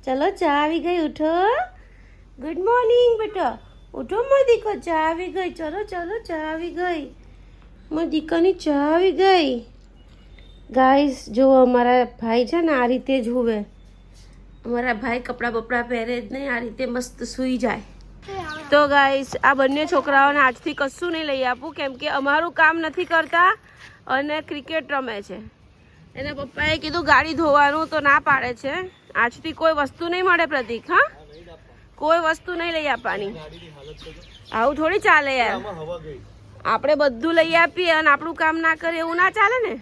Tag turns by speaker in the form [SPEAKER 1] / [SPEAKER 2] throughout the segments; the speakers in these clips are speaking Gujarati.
[SPEAKER 1] ચલો ચા આવી ગઈ, ઉઠો. ગુડ મોર્નિંગ બેટા, ઉઠો મારો દીકો, ચા આવી ગઈ. ચલો ચલો ચા આવી ગઈ, મારા દીકાની ચા આવી ગઈ. ગાઈસ જો અમારા ભાઈ છે ને આ રીતે જ હોવે. અમારા ભાઈ કપડાં બપડા પહેરે જ નહીં, આ રીતે મસ્ત સૂઈ જાય. તો ગાઈસ આ બંને છોકરાઓને આજથી કશું નહીં લઈ આપું, કેમ કે અમારું કામ નથી કરતા અને ક્રિકેટ રમે છે. એના પપ્પાએ કીધું ગાડી ધોવાનું, તો ના પાડે છે. આજથી કોઈ વસ્તુ નહીં મળે પ્રતીક. હા, કોઈ વસ્તુ નહીં લઈ આપવાની. આવું થોડી ચાલે યાર. આપણે બધું લઈ આપીએ અને આપણું કામ ના કરીએ, એવું ના ચાલે ને.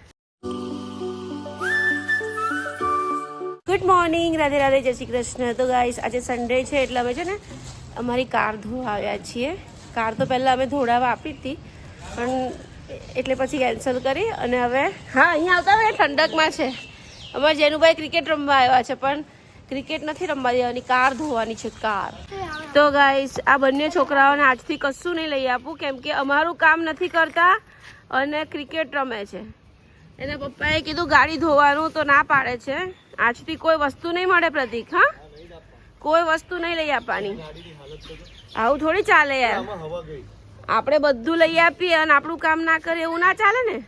[SPEAKER 1] ગુડ મોર્નિંગ, રાધે રાધે, જય શ્રી કૃષ્ણ. તો ગાઈસ આજે સન્ડે છે એટલે અમે છે ને અમારી કાર ધોવા આવ્યા છીએ. કાર તો પહેલાં અમે ધોડાવા આપી હતી, પણ એટલે પછી કેન્સલ કરી અને હવે હા અહીંયા આવતા હોય ઠંડકમાં છે. અમારે જેનુભાઈ ક્રિકેટ રમવા આવ્યા છે, પણ ક્રિકેટ નથી રમવા દેવાની, કાર ધોવાની છે કાર. તો ગાઈસ આ બંને છોકરાઓને આજથી કશું નહીં લઈ આપું, કેમ કે અમારું કામ નથી કરતા અને ક્રિકેટ રમે છે. એના પપ્પાએ કીધું ગાડી ધોવાનું, તો ના પાડે છે. આજથી કોઈ વસ્તુ નહીં મળે પ્રતીક. હા, કોઈ વસ્તુ નહીં લઈ આપવાની. આવું થોડી ચાલે યાર. આપણે બધું લઈ આપીએ અને આપણું કામ ના કરીએ, એવું ના ચાલે ને.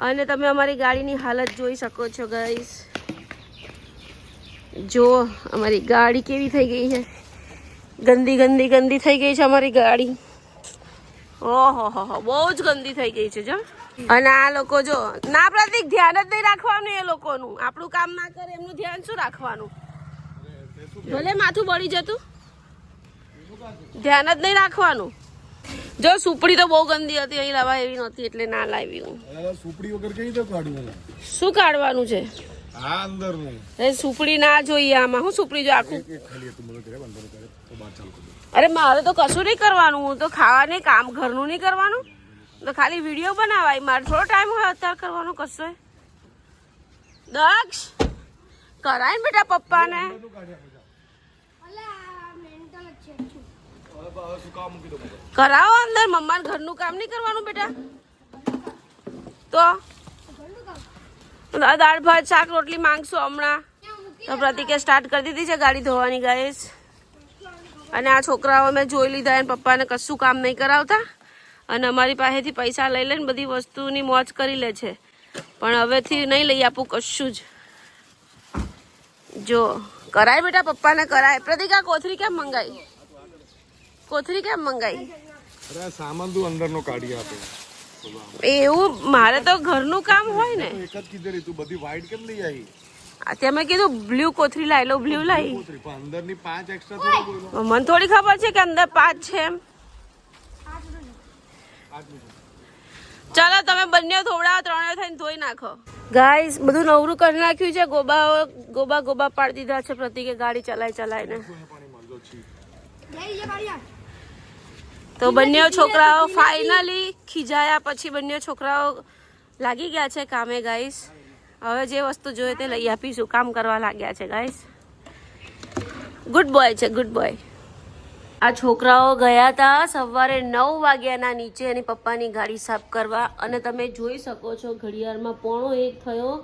[SPEAKER 1] અને તમે અમારી ગાડીની હાલત જોઈ શકો છો ગાઈસ. જો અમારી ગાડી કેવી થઈ ગઈ છે, ગંદી ગંદી ગંદી થઈ ગઈ છે અમારી ગાડી. ઓહો હો, બહુ જ ગંદી થઈ ગઈ છે. જો અને આ લોકો જો ના પ્રતિક ધ્યાન જ નહીં રાખવાનું એ લોકોનું. આપણું કામ ના કરે એમનું ધ્યાન શું રાખવાનું? ભલે માથું બળી જતું, ધ્યાન જ નહીં રાખવાનું. જો સુપડી તો બહુ ગંદી હતી, અહીં લાવવા એવી નહોતી એટલે ના લાવી હું.
[SPEAKER 2] સુપડી વગર કઈ તો કાઢવું?
[SPEAKER 1] શું કાઢવાનું છે?
[SPEAKER 2] આ અંદરનું.
[SPEAKER 1] એ સુપડી ના જોઈએ આમાં. હું સુપડી જો આખું. અરે મારે તો કશું નહીં કરવાનું, હું તો ખાવા કામ ઘરનું નહીં કરવાનું, તો ખાલી વિડીયો બનાવાય. મારે થોડો ટાઈમ હોય અત્યારે કરવાનો કશો. દક્ષ કરાય ને બેટા પપ્પાને. કરાવો અંદર. મમ્માને ઘરનું કામ નહીં કરવાનું બેટા. તો દાળ ભાત શાક રોટલી માંગશો હમણાં. તો પ્રતિકે સ્ટાર્ટ કરી દીધી છે ગાડી ધોવાની ગાઈસ. અને આ છોકરાઓ મેં જોઈ લીધા, એને પપ્પાને કશું કામ નહીં કરાવતા અને અમારી પાસેથી પૈસા લઈ લઈને બધી વસ્તુની મોજ કરી લે છે. પણ હવેથી નહીં લઈ આપું કશું જ. જો કરાય બેટા પપ્પાને કરાય. પ્રતિકા કોથરી કેમ મંગાઈ? કોથરી કેમ મંગાઈ?
[SPEAKER 2] અરે સામાન તું અંદરનો કાઢી આપે.
[SPEAKER 1] એવું મારે તો ઘરનું કામ હોય ને.
[SPEAKER 2] એક જ કીધેલી તું બધી વ્હાઈટ કેમ લઈ આવી?
[SPEAKER 1] તમે કીધું બ્લુ કોથરી લાવી લો, બ્લુ લાવી.
[SPEAKER 2] કોથરી પણ અંદરની 5 એક્સ્ટ્રા થોડી બોલો.
[SPEAKER 1] મને થોડી ખબર છે કે અંદર 5 છે એમ. ચાલો તમે બંને થોડા ત્રણે થઈને ધોઈ નાખો. ગાઈસ બધું નવરું કરી નાખ્યું છે. ગોબા ગોબા પાડી દીધા છે પ્રતિકે ગાડી ચલાવીને. તો બંને છોકરાઓ ફાઇનલી ખીજાયા પછી બંને છોકરાઓ લાગી ગયા છે કામે ગાઈસ. હવે જે વસ્તુ જોઈએ તે લઈ આપીશું. કામ કરવા લાગ્યા છે ગાઈસ. ગુડ બોય છે, ગુડ બોય. આ છોકરાઓ ગયા હતા સવારે 9 વાગ્યાના નીચે એની પપ્પાની ગાડી સાફ કરવા, અને તમે જોઈ શકો છો ઘડિયાળમાં 1:45 થયો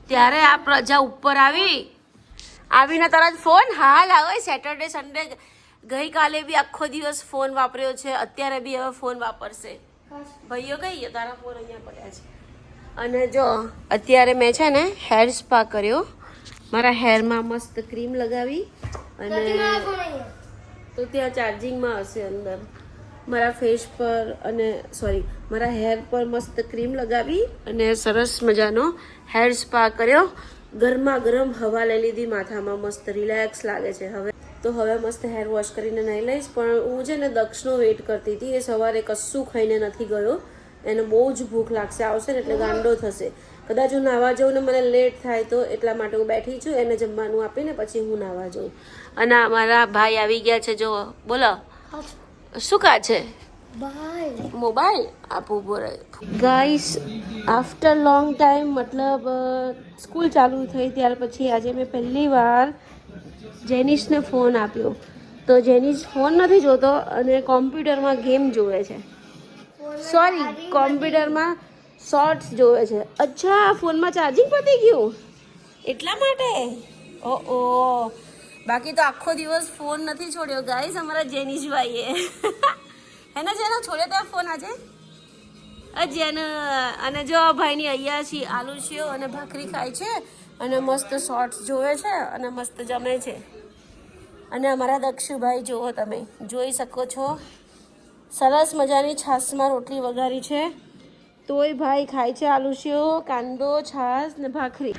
[SPEAKER 1] ત્યારે આ પ્રજા ઉપર આવીને તરત ફોન. હાલ આવે સેટરડે સન્ડે, ગઈકાલે બી આખો દિવસ ફોન વાપર્યો છે, અત્યારે બી હવે ફોન વાપરશે. ભાઈઓ કઈ ગયા? તારા ફોન અહીંયા પડ્યા છે. અને જો અત્યારે મેં છે ને હેર સ્પા કર્યો. મારા હેરમાં મસ્ત ક્રીમ લગાવી અને તો ત્યાં ચાર્જિંગમાં હશે અંદર. મારા ફેસ પર અને મારા હેર પર મસ્ત ક્રીમ લગાવી અને સરસ મજાનો હેર સ્પા કર્યો. ગરમા ગરમ હવા લઈ લીધી માથામાં, મસ્ત રિલેક્સ લાગે છે હવે. તો હવે મસ્ત હેર વોશ કરીને નહીં લઈશ. પણ હું છે ને દક્ષનો વેઇટ કરતી હતી. એ સવારે કશું ખાઈને નથી ગયો, એને બહુ જ ભૂખ લાગશે, આવશે ને એટલે ગાંડો થશે. કદાચ હું નાહવા જાઉં ને મને લેટ થાય તો એટલા માટે હું બેઠી છું. એને જમવાનું આપીને પછી હું નાહવા જાઉં. અને મારા ભાઈ આવી ગયા છે. જો બોલો શું કા છે? મોબાઈલ આપું બોલે. ગાઈસ આફ્ટર લોંગ ટાઈમ, મતલબ સ્કૂલ ચાલુ થઈ ત્યાર પછી આજે મેં પહેલી વાર જેનિશને ફોન આપ્યો. તો જેનિશ ફોન નથી જોતો અને કોમ્પ્યુટરમાં ગેમ જોવે છે. કોમ્પ્યુટરમાં શોર્ટ્સ જોવે છે. અચ્છા, ફોનમાં ચાર્જિંગ પતી ગયું એટલા માટે. ઓ બાકી તો આખો દિવસ ફોન નથી છોડ્યો ગાઈસ અમારા જેનીશભાઈએ હે ને જેનો છોડ્યો તો ફોન આજે જેન અને જો ભાઈની અહીંયા છીએ આલુ છીએ અને ભાખરી ખાય છે અને મસ્ત શોર્ટ્સ જોવે છે અને મસ્ત જમે છે અને અમારા દક્ષુભાઈ જુઓ તમે જોઈ શકો છો સરસ મજાની છાશમાં રોટલી વઘારી છે તોય ભાઈ ખાય છે આલુશીઓ કાંદો છાશ ને ભાખરી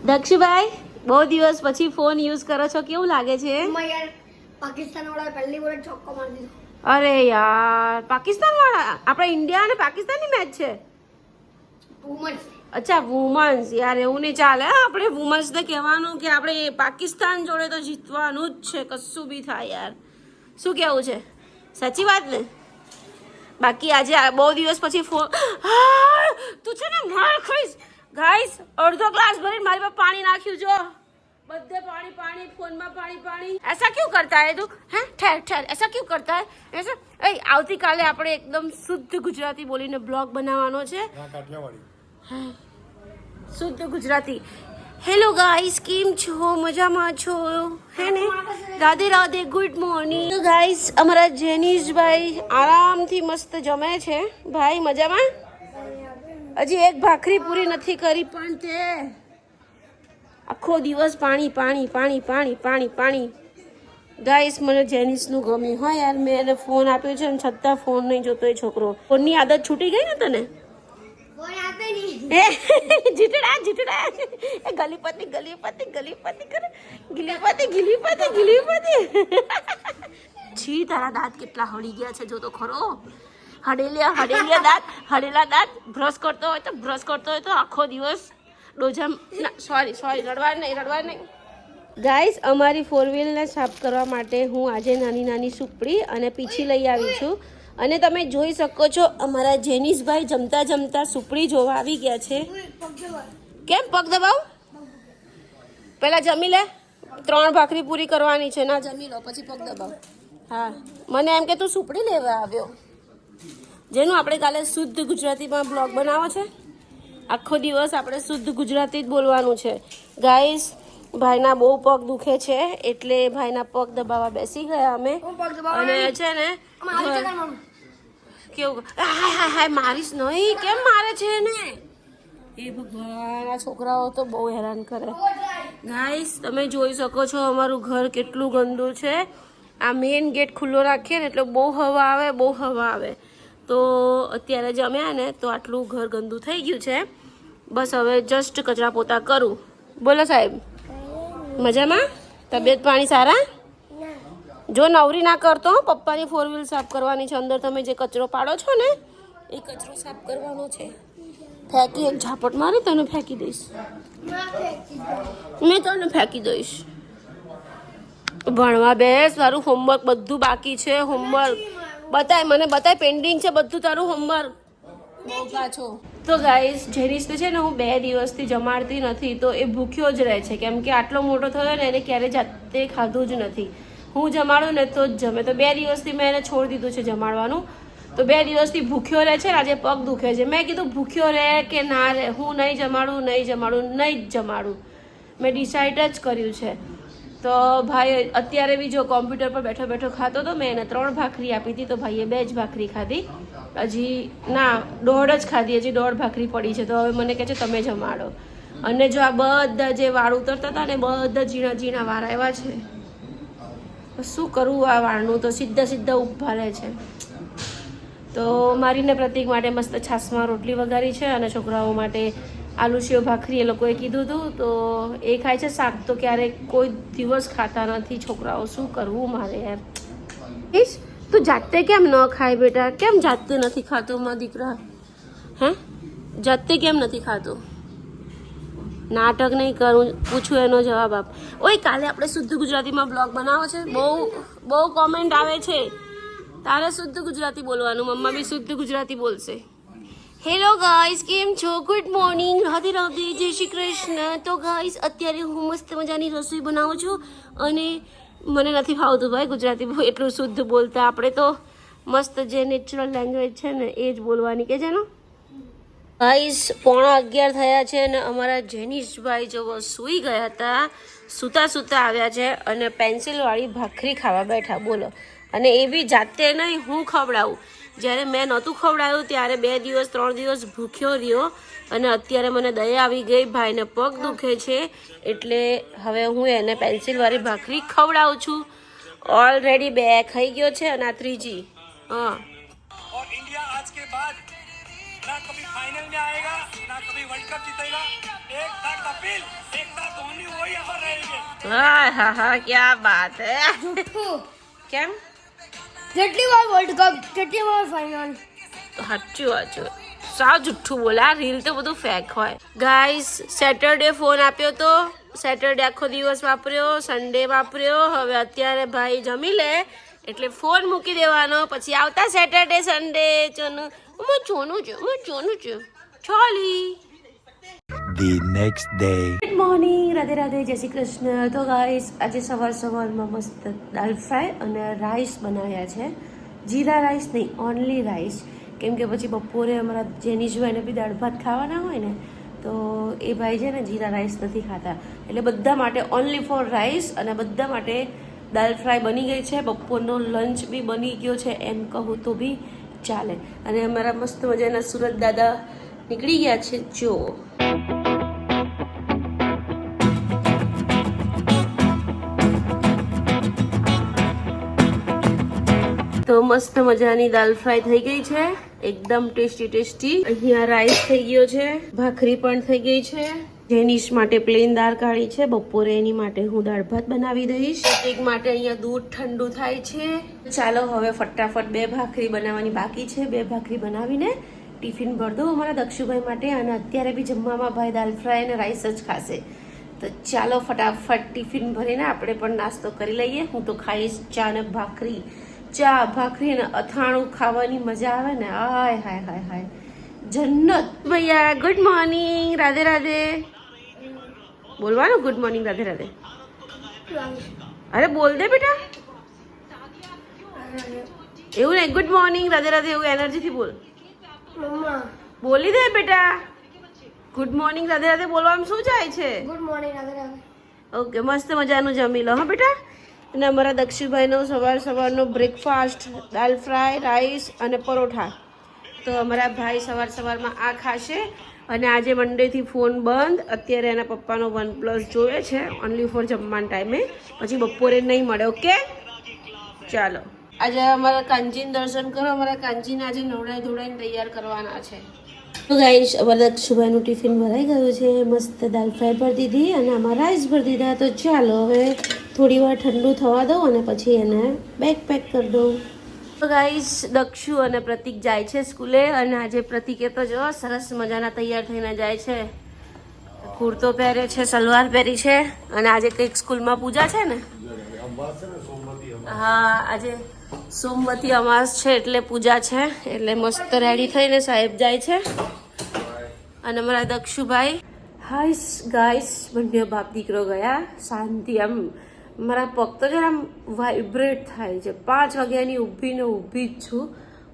[SPEAKER 1] દક્ષુભાઈ બહુ દિવસ પછી ફોન યુઝ કરો છો કેવું લાગે છે
[SPEAKER 3] પાકિસ્તાન વાળા પહેલી બોલે ચોક્કો મારી દીધો
[SPEAKER 1] અરે યાર પાકિસ્તાન વાળા આપણા ઇન્ડિયા અને પાકિસ્તાનની મેચ છે
[SPEAKER 3] વુમન્સ
[SPEAKER 1] અચ્છા વુમન્સ યાર એવું નહીં ચાલે આપણે વુમન્સને કહેવાનું કે આપણે પાકિસ્તાન જોડે તો જીતવાનું જ છે કશું બી થાય યાર શું કહેવું છે સાચી વાત ને બાકી આજે બહુ દિવસ પછી ફોન તું છે ને માર ખાઈશ ગાઈસ અડધો ગ્લાસ ભરીને મારી પર પાણી નાખ્યું જો બધે पानी पानी फोन में पानी ऐसा क्यों करता है तू हैं ठहर ठहर ऐसा क्यों करता है ऐसा ए આવતી કાલે આપણે એકદમ શુદ્ધ ગુજરાતી બોલીને બ્લોગ બનાવવાનો છે શુદ્ધ ગુજરાતી હેલો ગાઈસ કેમ છો મજામાં છો હે ને રાધે રાધે ગુડ મોર્નિંગ તો ગાઈસ અમારા જેનીશભાઈ આરામથી મસ્ત જમે છે ભાઈ મજામાં હજી એક ભાખરી પૂરી નથી કરી પણ તે આખો દિવસ પાણી પાણી પાણી પાણી પાણી પાણી ગાઈસ મને જેનિસનું ગમ્યું હા યાર મેં એને ફોન આપ્યો છે ને છતાં ફોન નહીં જોતો એ છોકરો ફોનની આદત છૂટી ગઈ ને તને જીટડા જીટડા એ ગલીપતિ ગલીપતિ ગલીપતિ કરે ગલીપતિ ગલીપતિ છી તારા દાંત કેટલા હળી ગયા છે જો તો ખરો હડેલા દાંત બ્રશ કરતો હોય તો આખો દિવસ ડોજા સોરી રડવા નહીં ગાઈસ અમારી ફોર વ્હીલને સાફ કરવા માટે હું આજે નાની સુપડી અને પીછી લઈ આવી છું અને તમે જોઈ શકો છો અમારા જેનિશભાઈ જમતા સુપડી જોવા આવી ગયા છે કેમ પગ દબાવ પહેલા જમી લે 3 ભાખરી પૂરી કરવાની છે ના જમી લો પછી પગ દબાવ હા મને એમ કે તું સુપડી લેવા આવ્યો જેનું આપણે કાલે શુદ્ધ ગુજરાતીમાં બ્લોગ બનાવો છે આખો દિવસ આપણે શુદ્ધ ગુજરાતી જ બોલવાનું છે ગાઈસ ભાઈના બહુ પગ દુખે છે એટલે ભાઈના પગ દબાવવા બેસી ગયા અમે અને છે ને કેવું હાય મારીશ નહીં કેમ મારે છે ને એ ભગવાન આ છોકરાઓ તો બહુ હેરાન કરે ગાઈસ તમે જોઈ શકો છો અમારું ઘર કેટલું ગંદુ છે આ મેઇન ગેટ ખુલ્લો રાખીએ ને એટલે બહુ હવા આવે તો અત્યારે જમ્યા ને તો આટલું ઘર ગંદુ થઈ ગયું છે બસ હવે જસ્ટ કચરા પોતા કરું બોલો સાહેબ મજામાં તબિયત પાણી સારા જો નવરી ના કરતો પપ્પાની ફોર વ્હીલ સાફ કરવાની છે અંદર તમે જે કચરો પાડો છો ને એ કચરો સાફ કરવાનો છે ફેંકી એક ઝાપટ મારી તને ફેંકી દઈશ મેં તને ફેંકી દઈશ ભણવા બેસ તારું હોમવર્ક બધું બાકી છે હોમવર્ક બતાય પેન્ડિંગ છે બધું તારું હોમવર્ક બહુ પાછો તો ગાઈસ જેનિસ તો છે ને હું 2 દિવસથી જમાડતી નથી તો એ ભૂખ્યો જ રહે છે કેમ કે આટલો મોટો થયો ને એને ક્યારેય જાતે ખાધું જ નથી હું જમાડું ને તો જ જમે તો 2 દિવસથી મેં એને છોડી દીધું છે જમાડવાનું તો 2 દિવસથી ભૂખ્યો રહે છે ને આજે પગ દુખે છે મેં કીધું ભૂખ્યો રહે કે ના રહે હું નહીં જમાડું મેં ડિસાઇડ જ કર્યું છે તો ભાઈ અત્યારે બી જો કોમ્પ્યુટર પર બેઠો ખાતો તો મેં એને 3 ભાખરી આપી હતી તો ભાઈએ 2 જ ભાખરી ખાધી હજી ના 1.5 જ ખાધી હજી 1.5 ભાખરી પડી છે તો હવે મને કહે છે તમે જમાડો અને જો આ બધા જે વાળ ઉતરતા હતા ને બધા ઝીણા વાળ આવ્યા છે શું કરવું આ વાળનું તો સીધા ઊભા રહે છે તો મારીને પ્રતિક માટે મસ્ત છાશમાં રોટલી વઘારી છે અને છોકરાઓ માટે આલુ સેવ ભાખરી એ લોકોએ કીધું હતું તો એ ખાય છે શાક તો ક્યારેક કોઈ દિવસ ખાતા નથી છોકરાઓ શું કરવું મારે યાર તું જાતે કેમ ન ખાય બેટા કેમ જાતે નથી ખાતો મારા દીકરા હે જાતે કેમ નથી ખાતો નાટક નહીં કરું પૂછું એનો જવાબ આપ ઓય કાલે આપણે શુદ્ધ ગુજરાતીમાં બ્લોગ બનાવો છે બહુ કોમેન્ટ આવે છે તારે શુદ્ધ ગુજરાતી બોલવાનું મમ્મા બી શુદ્ધ ગુજરાતી બોલશે હેલો ગાઈસ કેમ છો ગુડ મોર્નિંગ રાધે રાધે જય શ્રી કૃષ્ણ તો ગાઈસ અત્યારે હું મસ્ત મજાની રસોઈ બનાવું છું અને મને નથી ફાવતું ભાઈ ગુજરાતી એટલું શુદ્ધ બોલતા આપણે તો મસ્ત જે નેચરલ લેંગ્વેજ છે ને એ જ બોલવાની કે છે ને ગાઈસ 11:15 થયા છે અને અમારા જેનિશભાઈ જો સૂઈ ગયા હતા, સૂતા સૂતા આવ્યા છે અને પેન્સિલવાળી ભાખરી ખાવા બેઠા. બોલો, અને એ બી જાતે નહીં, હું ખવડાવું. જ્યારે મેં નહોતું ખવડાવ્યું ત્યારે 2 દિવસ 3 દિવસ ભૂખ્યો રહ્યો અને અત્યારે મને દયા આવી ગઈ, ભાઈને પગ દુખે છે એટલે હવે હું એને પેન્સિલવાળી ભાખરી ખવડાવું છું. ઓલરેડી 2 ખાઈ ગયો છે અને આ ત્રીજી. હા,
[SPEAKER 4] और इंडिया आज के बाद ना कभी फाइनल में आएगा ना कभी वर्ल्ड कप जीतेगा. एक था कपिल, एक था धोनी, वही अमर रहेंगे.
[SPEAKER 1] હા હા હા, ક્યા બાત હે. કેમ?
[SPEAKER 3] જેટલી વાર વર્લ્ડ કપ તેટલી વાર ફાઇનલ.
[SPEAKER 1] સાચું સાચું, સાવ જુઠ્ઠું બોલા. રીલ તો બધું ફેક હોય. ગાઈસ, સેટરડે ફોન આપ્યો તો, સેટરડે આખો દિવસ વાપર્યો, સન્ડે વાપર્યો. હવે અત્યારે ભાઈ જમી લે એટલે ફોન મૂકી દેવાનો. પછી આવતા સેટરડે સન્ડે ચોનું છું choli.
[SPEAKER 5] The next day.
[SPEAKER 1] Good morning, Radhe Radhe, જય શ્રી કૃષ્ણ. તો ગાઈસ, આજે સવારમાં મસ્ત દાલ ફ્રાય અને રાઈસ બનાવ્યા છે. જીરા રાઈસ નહીં, ઓનલી રાઈસ. કેમ કે પછી બપોરે અમારા જેનિશભાઈને બી દાળ ભાત ખાવાના હોય ને, તો એ ભાઈ છે ને જીરા રાઈસ નથી ખાતા, એટલે બધા માટે ઓનલી ફોર રાઈસ અને બધા માટે દાલ ફ્રાય બની ગઈ છે. બપોરનો લંચ બી બની ગયો છે એમ કહું તો બી ચાલે. અને અમારા મસ્ત મજાના સુરત દાદા નીકળી ગયા છે. જો તો મસ્ત મજાની દાલ ફ્રાય થઈ ગઈ છે, એકદમ ટેસ્ટી. અહીંયા રાઈસ થઈ ગયો છે, ભાખરી પણ થઈ ગઈ છે. જેનિશ માટે પ્લેન દાળ કાઢી છે, બપોરે એની માટે હું દાળ ભાત બનાવી દઈશ. એક માટે અહીંયા દૂધ ઠંડુ થાય છે. ચાલો હવે ફટાફટ 2 ભાખરી બનાવવાની બાકી છે. 2 ભાખરી બનાવીને ટિફિન ભર દઉં અમારા દક્ષુભાઈ માટે. અને અત્યારે બી જમવામાં ભાઈ દાલ ફ્રાય અને રાઈસ જ ખાશે. તો ચાલો ફટાફટ ટિફિન ભરીને આપણે પણ નાસ્તો કરી લઈએ. હું તો ખાઈશ ચા ને ભાખરી. ચા ભાખરી ને અથાણું ખાવાની મજા આવે ને, હાય હાય હાય હાય, જન્નત. ભૈયા ગુડ મોર્નિંગ, રાધે રાધે. બોલવાનું ગુડ મોર્નિંગ રાધે રાધે. અરે બોલ દે બેટા. એવું નહીં, ગુડ મોર્નિંગ રાધે રાધે એવું એનર્જીથી બોલ.
[SPEAKER 3] મમ્મા
[SPEAKER 1] બોલી દે બેટા. ગુડ મોર્નિંગ રાધે રાધે બોલવામાં શું જાય છે?
[SPEAKER 3] Good morning Radhe Radhe.
[SPEAKER 1] Okay, મસ્ત મજાનું જમી લો હા બેટા. અને અમારા દક્ષુભાઈનો સવારનો બ્રેકફાસ્ટ દાલ ફ્રાય, રાઈસ અને પરોઠા. તો અમારા ભાઈ સવારમાં આ ખાશે. અને આજે મંડેથી ફોન બંધ. અત્યારે એના પપ્પાનો OnePlus જોવે છે, ઓનલી ફોર જમવાના ટાઈમે. પછી બપોરે નહીં મળે. ઓકે, ચાલો. આજે અમારા કાંજીન દર્શન કરો. અમારા કાંજીને આજે નવડાઈ ધોડાઈને તૈયાર કરવાના છે. તો ગાઈસ, અમારા દક્ષુભાઈનું ટિફિન ભરાઈ ગયું છે. મસ્ત દાલ ફ્રાય ભરી દીધી અને આમાં રાઈસ ભરી દીધા. તો ચાલો હવે થોડી વાર ઠંડુ થવા દઉં અને પછી એને બેગ પેક કરી દઉં. તો ગાઈસ, દક્ષુ અને પ્રતિક જાય છે સ્કૂલે. અને આજે પ્રતિકે તો જો સરસ મજાના તૈયાર થઈને જાય છે. કુર્તો પહેરે છે, સલવાર પહેરી છે. અને આજે કંઈક સ્કૂલમાં પૂજા છે ને. હા, આજે સોમવતી અમાસ છે એટલે પૂજા છે. એટલે મસ્ત રેડી થઈને સાહેબ જાય છે. અને મારા દક્ષુભાઈ હાઈસ ગાઈસ બંને બાપ દીકરો ગયા. શાંતિ. આમ મારા પગ તો જરા આમ વાઇબ્રેટ થાય છે. 5 વાગ્યાની ઊભી જ છું.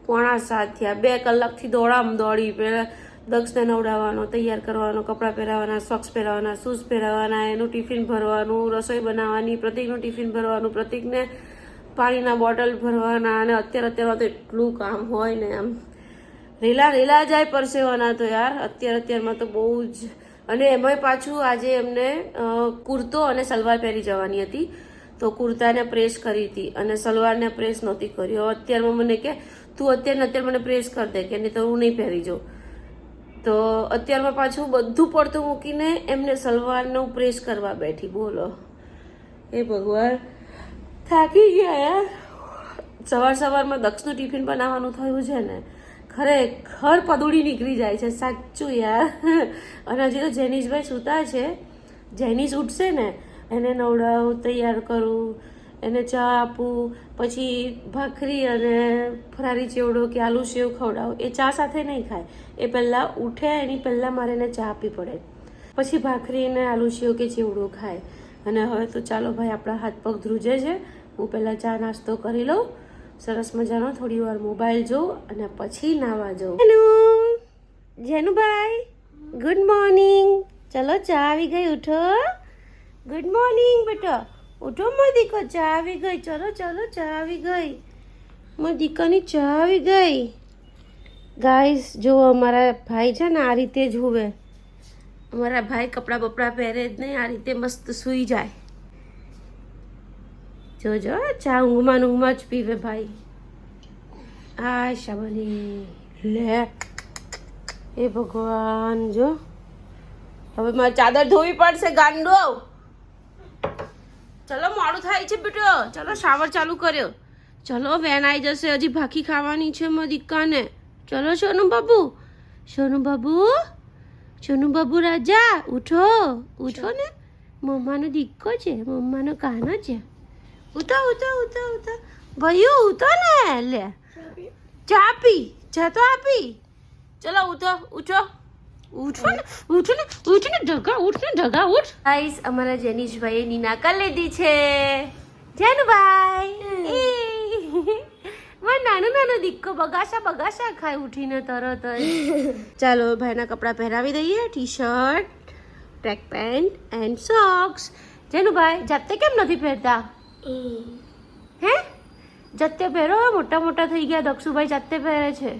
[SPEAKER 1] 6:45 થયા. 2 કલાકથી દોડી. પહેલાં દક્ષને નવડાવવાનો, તૈયાર કરવાનો, કપડાં પહેરાવવાના, સોક્સ પહેરાવવાના, શૂઝ પહેરાવવાના, એનું ટિફિન ભરવાનું, રસોઈ બનાવવાની, પ્રતિકનું ટિફિન ભરવાનું, પ્રતિકને પાણીના બોટલ ભરવાના. અને અત્યારે તો એટલું કામ હોય ને, આમ રેલા જાય પરસેવાના તો યાર. અત્યારમાં તો બહુ જ. અને એમાંય પાછું આજે એમને કુર્તો અને સલવાર પહેરી જવાની હતી. તો કુર્તાને પ્રેસ કરી હતી અને સલવારને પ્રેસ નહોતી કરી. હવે અત્યારમાં મને કે તું અત્યારે મને પ્રેસ કરી દે, કે નહીં તો હું નહીં પહેરી જાઉં. તો અત્યારમાં પાછું બધું પડતું મૂકીને એમને સલવારનું પ્રેસ કરવા બેઠી. બોલો, એ ભગવાન, થાકી ગયા યાર. સવારમાં દક્ષનું ટિફિન બનાવવાનું થયું છે ને, ખરેખર પદુડી નીકળી જાય છે, સાચું યાર. અને હજી તો જેનિશભાઈ સૂતા છે. જેનિશ ઉઠશે ને, એને નવડાવું, તૈયાર કરું, એને ચા આપું, પછી ભાખરી અને ફરારી ચેવડો કે આલુ સેવ ખવડાવું. એ ચા સાથે નહીં ખાય. એ પહેલાં ઉઠે એની પહેલાં મારે એને ચા આપવી પડે, પછી ભાખરી અને આલુ સેવ કે ચેવડો ખાય. અને હવે તો ચાલો ભાઈ, આપણા હાથ પગ ધ્રુજે છે. હું પહેલાં ચા નાસ્તો કરી લઉં સરસ મજાનો, થોડી વાર મોબાઈલ જોઉં અને પછી નાવા જાઉં. Jenubhai good morning. ચલો ચા આવી ગઈ, ઉઠો. ગુડ મોર્નિંગ બેટા, ઉઠો મારો દીકો, ચા આવી ગઈ. ચલો ચલો ચા આવી ગઈ, મારી દીકાની ચા આવી ગઈ. ગાઈસ જો અમારા ભાઈ છે ને આ રીતે જ હુવે. અમારા ભાઈ કપડાં બપડા પહેરે જ નહીં, આ રીતે મસ્ત સૂઈ જાય. જોજો ચા ઊંઘમાં જ પીવે ભાઈ. આ શાબાની લે એ ભગવાન. જો હવે મારે ચાદર ધોવી પડશે ગાંડો. ચલો મોડું થાય છે બેટો, ચલો શાવર ચાલુ કર્યો. ચલો વેન આવી જશે, હજી ભાખી ખાવાની છે મારી દીકાને. ચલો સોનું બાબુ, સોનું બાબુ, સોનું બાબુ રાજા ઉઠો, ઉઠો ને. મમ્માનો દીકો છે, મમ્માનો કાનો છે. ઉઠો ઉઠો ઉઠો ઉઠો ભયું, ઉઠો ને. લે ચા પી, ચા તો આપી. ચલો ઉઠો ઉઠો, ઉઠો ને, ઉઠો ને, ઉઠ ને ઢગા, ઉઠ ને ઢગા, ઉઠ. ગાઈસ અમારા જેનીશભાઈએ નીના કરી લીધી છે. જેનુભાઈ મારો નાનો નાનો દીકો બગાસા બગાસા ખાય ઉઠીને તરત જ. ચાલો ભાઈના કપડાં પહેરાવી દઈએ, T shirt, track pant and socks. જેનુભાઈ જાતે કેમ નથી પહેરતા? હે જાતે પહેરો, મોટા મોટા થઈ ગયા. દક્ષુભાઈ જાતે પહેરે છે.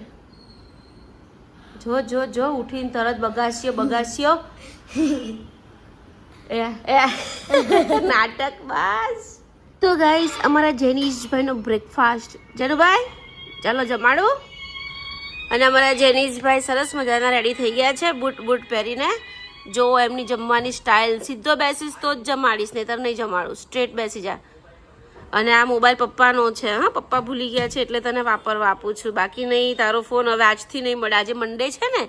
[SPEAKER 1] જો જો જો ઉઠીને તરત બગાસ્યો બગાસ્યો. નાટક બસ. તો ગાઈસ અમારા જેનીશભાઈનો બ્રેકફાસ્ટ. જેનુભાઈ ચાલો જમાડું. અને અમારા જેનીશભાઈ સરસ મજાના રેડી થઈ ગયા છે બૂટ બૂટ પહેરીને. જો એમની જમવાની સ્ટાઇલ, સીધો બેસીશ તો જ જમાડીશ, નહીતર નહીં જમાડું. સ્ટ્રેટ બેસી જા. અને આ મોબાઈલ પપ્પાનો છે. હા પપ્પા ભૂલી ગયા છે એટલે તને વાપરવા આપું છું, બાકી નહીં. તારો ફોન હવે આજથી નહીં મળે. આજે મંડે છે ને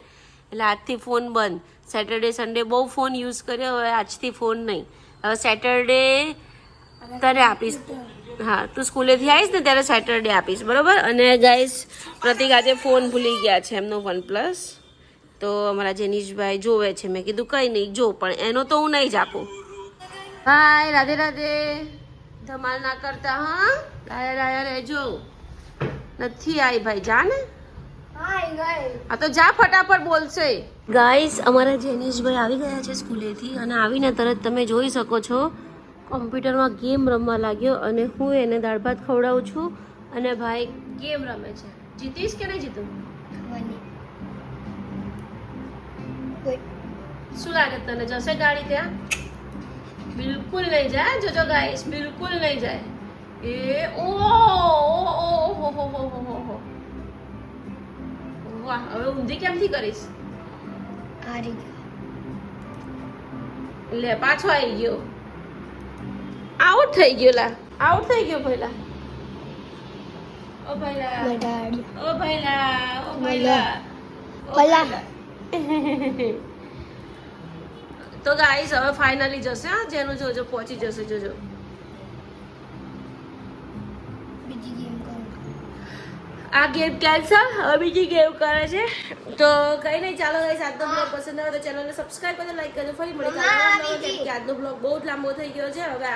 [SPEAKER 1] એટલે આજથી ફોન બંધ. સેટરડે સન્ડે બહુ ફોન યુઝ કર્યો, હવે આજથી ફોન નહીં. હવે સેટરડે તને આપીશ. હા તું સ્કૂલેથી આવીશ ને ત્યારે સેટરડે આપીશ, બરોબર. અને ગાઈસ પ્રતિક આજે ફોન ભૂલી ગયા છે, એમનો OnePlus. તો અમારા જેનીશભાઈ જોવે છે. મેં કીધું કંઈ નહીં જો, પણ એનો તો હું નહીં જ આપું. હાય રાધે રાધે. ધમાલ ના કરતા હા, ડાયા ડાયા રહેજો. નથી આવી ભાઈ, જા ને. આ તો જા ફટાફટ બોલશે. ગાઈસ અમારા જેનીશભાઈ આવી ગયા છે સ્કૂલેથી, અને આવીને તરત તમે જોઈ શકો છો કોમ્પ્યુટરમાં ગેમ રમવા લાગ્યો, અને હું એને દાળ ભાત ખવડાવું છું અને ભાઈ ગેમ રમે છે. જીતીશ કે નહીં જીતું? શું લાગે તને, જશે ગાડી ત્યાં? બિલકુલ નહીં જાય. જોજો ગાઈસ, બિલકુલ નહીં જાય. એ ઓ હો વાહ, હવે ઊંધી કેમથી કરીશ? લે પાછો આવી ગયો, આઉટ થઈ ગયો. લા આઉટ થઈ ગયો પહેલા. ઓ ભઈલા, ઓ ભઈલા, ઓ ભઈલા, ઓ ભઈલા. તો ગાઈસ હવે ફાઇનલી જશે. હા જેનું જોજો પહોંચી જશે. જોજો આ ગેમ કેન્સલ, હવે બીજી ગેમ કરે છે. તો કઈ નહીં, ચાલો ગાઈસ આજનો બ્લોગ પસંદ આવે તો ચેનલને સબસ્ક્રાઇબ કરજો, લાઈક કરજો. ફરી મળીએ કે આજનો બ્લોગ બહુ જ લાંબો થઈ ગયો છે. હવે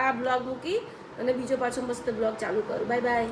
[SPEAKER 1] આ બ્લોગ મૂકી અને બીજો પાછો મસ્ત બ્લોગ ચાલુ કરું. Bye bye.